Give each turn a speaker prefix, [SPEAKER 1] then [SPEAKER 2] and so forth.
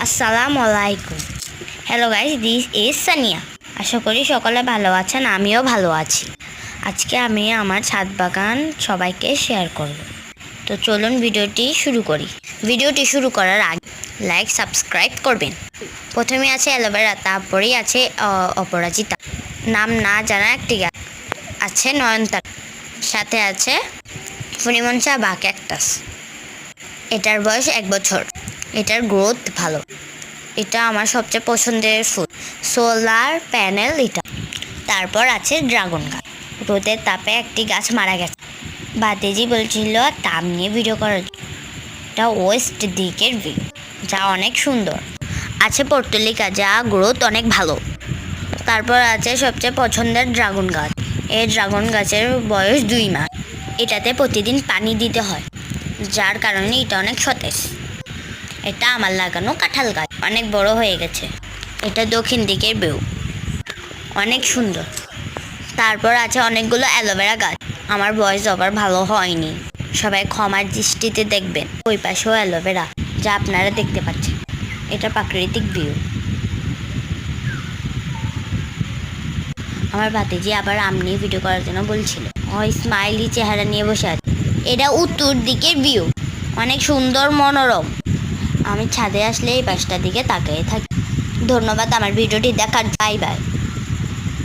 [SPEAKER 1] আসসালামু আলাইকুম। Hello guys, this is Sania. আশা করি সকলে ভালো আছেন, আমিও ভালো আছি। আজকে আমি আমার ছাদ বাগান সবাইকে শেয়ার করব। তো চলুন ভিডিওটি শুরু করি। ভিডিওটি শুরু করার আগে লাইক সাবস্ক্রাইব করবেন। প্রথমে আছে অ্যালোভেরা, তারপরেই আছে অপরাজিতা, নাম না জানা একটি গাছ আছে নয়নতারা, সাথে আছে ফণিমনসা বা ক্যাকটাস। এটার বয়স 1 বছর। এটার গ্রোথ ভালো। এটা আমার সবচেয়ে পছন্দের ফুল। সোলার প্যানেল এটা। তারপর আছে ড্রাগন গাছ। রোদের তাপে একটি গাছ মারা গেছে। বাতিজি বলছিল তাপ নিয়ে ভিডিও করার। এটা ওয়েস্ট দিকের ভিউ, যা অনেক সুন্দর। আছে পর্তুলিকা, যা গ্রোথ অনেক ভালো। তারপর আছে সবচেয়ে পছন্দের ড্রাগন গাছ। এই ড্রাগন গাছের বয়স 2 মাস। এটাতে প্রতিদিন পানি দিতে হয়, যার কারণে এটা অনেক সতেজ। এটা আমার লাগানো কাঁঠাল গাছ, অনেক বড় হয়ে গেছে। এটা দক্ষিণ দিকের ভিউ, অনেক সুন্দর। তারপর আছে অনেকগুলো অ্যালোভেরা গাছ। আমার ভয়েস ওভার ভালো হয়নি, সবাই ক্ষমার দৃষ্টিতে দেখবেন। ওই পাশেও অ্যালোভেরা, যা আপনারা দেখতে পাচ্ছেন। এটা প্রাকৃতিক ভিউ। আমার ভাতিজি আবার আম নিয়ে ভিডিও করার জন্য বলছিল। ওই স্মাইলি চেহারা নিয়ে বসে আছে। এটা উত্তর দিকের ভিউ, অনেক সুন্দর মনোরম। আমি ছাদে আসলে এই পাশটার দিকে তাকিয়ে থাকি। ধন্যবাদ আমার ভিডিওটি দেখার। Bye bye.